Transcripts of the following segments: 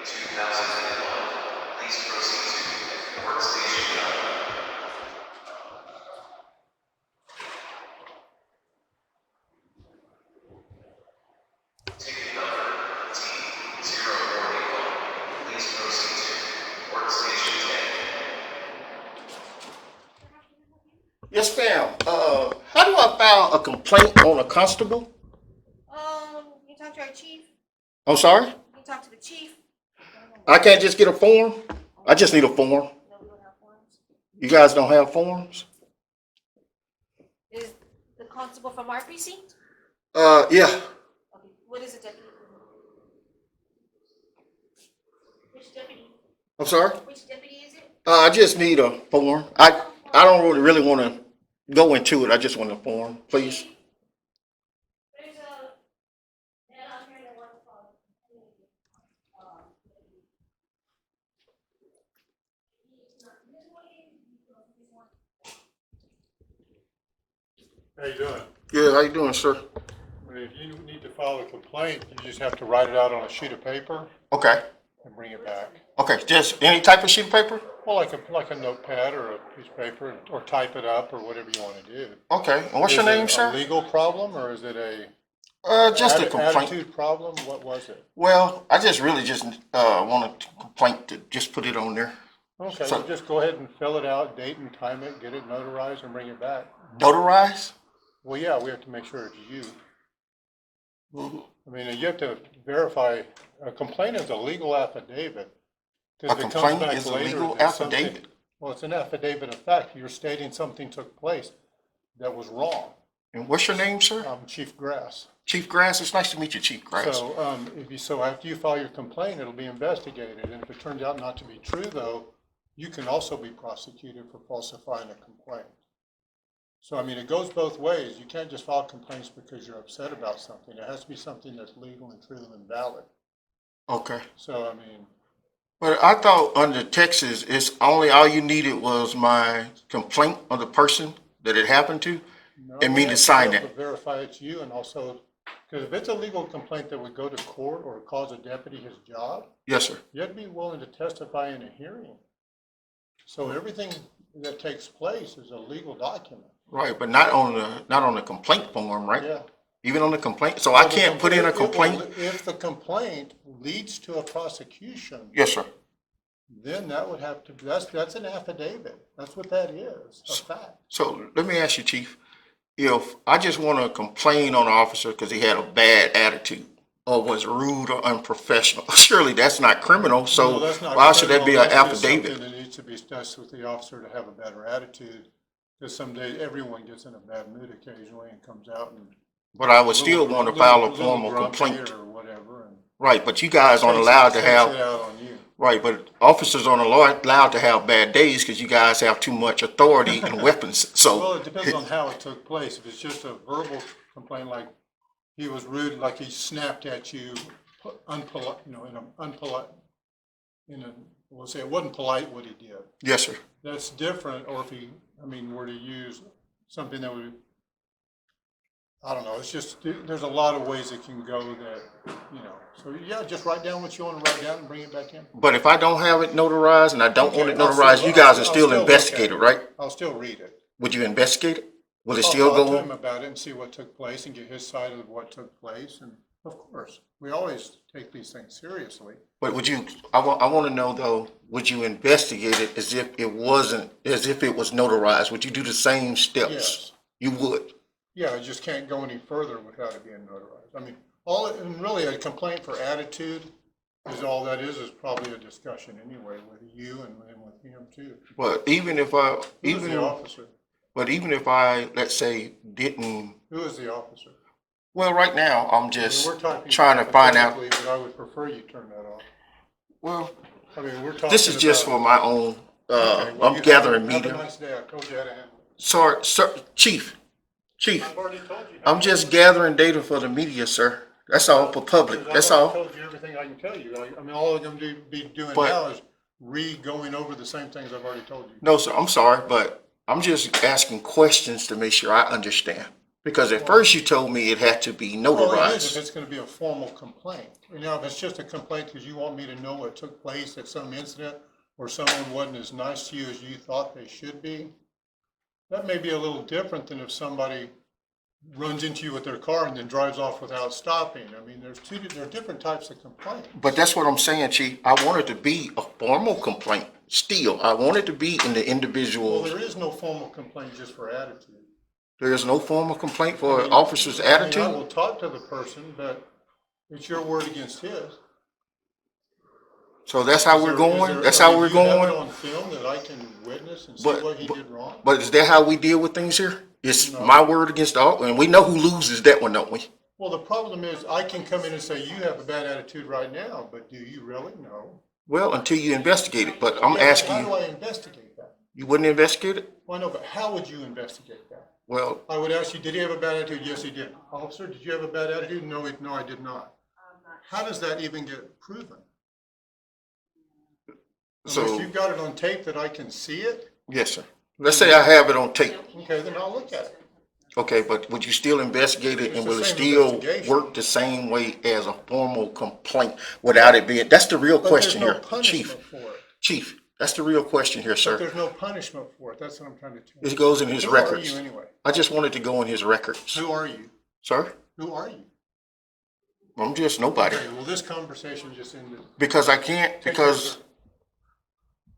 2001. Please proceed to workstation number. Ticket number T041. Please proceed to workstation 10. Yes, ma'am. How do I file a complaint on a constable? You talk to our chief. I'm sorry? You talk to the chief. I can't just get a form? I just need a form. No, we don't have forms. You guys don't have forms? Is the constable from our precinct? Yeah. Okay. What is it, deputy? Which deputy? I'm sorry? Which deputy is it? I just need a form. I don't really want to go into it. I just want a form, please. There's a man out here that wants to call. How you doing? Good. How you doing, sir? If you need to file a complaint, you just have to write it out on a sheet of paper Okay. and bring it back. Okay. Just any type of sheet of paper? Well, like a notepad or a piece of paper, or type it up, or whatever you want to do. Okay. And what's your name, Is it sir? a legal problem, or is it a Just a complaint. attitude problem? What was it? Well, I just really just want a complaint to just put it on there. Okay, So- well, just go ahead and fill it out, date and time it, get it notarized, and bring it back. Notarize? Well, yeah, we have to make sure it's you. I mean, you have to verify, a complaint is a legal affidavit. A If it comes complaint back is a later legal that something- affidavit. Well, it's an affidavit of fact. You're stating something took place that was wrong. And what's your name, sir? I'm Chief Grass. Chief Grass. It's nice to meet you, Chief Grass. So after you file your complaint, it'll be investigated. And if it turns out not to be true, though, you can also be prosecuted for falsifying a complaint. So, I mean, it goes both ways. You can't just file complaints because you're upset about something. It has to be something that's legal and true and valid. Okay. So, I mean, But I thought under Texas, it's only all you needed was my complaint of the person that it happened to, no, and me you to have sign be able it. to verify it's you, and also, because if it's a legal complaint that would go to court or cause a deputy his job, Yes, sir. you have to be willing to testify in a hearing. So everything that takes place is a legal document. Right, but not on the complaint form, right? Yeah. Even on the complaint. So I Well, the can't put in a complaint- complaint. If the complaint leads to a prosecution, Yes, sir. then that would have to, that's an affidavit. That's what that is, a fact. So let me ask you, Chief, if I just want to complain on an officer because he had a bad attitude or was rude or unprofessional, surely that's not criminal. So No, that's not why should that be criminal. an That's just affidavit? something that needs to be discussed with the officer to have a better attitude. Because someday everyone gets in a bad mood occasionally and comes out and. But I would still want to file a formal grumpy complaint. or whatever, and Right, but you guys aren't takes allowed to it have, out on you. right, but officers aren't allowed to have bad days because you guys have too much authority and weapons. Well, So, it depends on how it took place. If it's just a verbal complaint, like he was rude, like he snapped at you, unpolite, we'll say it wasn't polite what he did. yes, sir. That's different, or if he, were to use something that would, I don't know, it's just, there's a lot of ways it can go that, so yeah, just write down what you want to write down and bring it back in. But if I don't have it notarized and I don't want it Okay, I'll notarized, still- you guys I'll are still still look at investigated, it. right? I'll still read it. Would you investigate it? Will it I'll still talk to go him on? about it and see what took place and get his side of what took place, and of course, we always take these things seriously. But would you, I want to know though, would you investigate it as if it wasn't, as if it was notarized? Would you do the same steps? Yes. You would? Yeah, I just can't go any further without it being notarized. And really a complaint for attitude is all that is probably a discussion anyway with you and with him too. But even if I, Who is the officer? but even if I, let's say, didn't, Who is the officer? well, right now, I'm just We're talking trying to find out, hypothetically, but I would prefer you turn that off. well, We're talking this is just for about. my own, Okay, well, I'm you gathering have a media. nice day. I told you how to handle it. Sorry, sir, Chief, I've already told you. I'm just gathering data for the media, sir. That's all for public, that's all. I've told you everything I can tell you. All I'm going to be doing But- now is going over the same things I've already told you. No, sir, I'm sorry, but I'm just asking questions to make sure I understand. Because at first you told me it had to be Well, it is if notarized. it's gonna be a formal complaint. Now, if it's just a complaint because you want me to know what took place at some incident or someone wasn't as nice to you as you thought they should be, that may be a little different than if somebody runs into you with their car and then drives off without stopping. I mean, there are different types of complaints. But that's what I'm saying, Chief. I want it to be a formal complaint. Still, I want it to be in the Well, individual. there is no formal complaint just for attitude. There is no formal complaint I for mean, an officer's I mean, I attitude. will talk to the person, but it's your word against his. So that's how Is we're there- going. is That's there- I how mean, we're do you have it going. on film that I can witness and see But- what he did wrong? But is that how we deal with things here? It's No. my word against all, and we know who loses that one, don't we? Well, the problem is I can come in and say, you have a bad attitude right now, but do you really know? Well, until you investigate it. But I'm Yeah, but asking how do you, I investigate that? you wouldn't investigate it? Well, I know, but how would you investigate that? Well, I would ask you, did he have a bad attitude? Yes, he did. Officer, did you have a bad attitude? No, I did not. How does that even get proven? Unless so, you've got it on tape that I can see it, yes, sir. Let's say I have it on tape. okay, then I'll look at it. Okay, but would you still investigate it, It's and the will it same still investigation. work the same way as a formal complaint without it being, that's the real But there's question no here, punishment Chief. for it. Chief, that's the real question here, But sir. there's no punishment for it. That's what I'm trying to tell you. It goes in his Who records. are you anyway? I just wanted to go in his records. Who are you? Sir, Who are you? I'm just nobody. Okay, well, this conversation just ended. Because I can't, Take care, because, sir.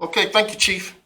okay, thank you, Chief.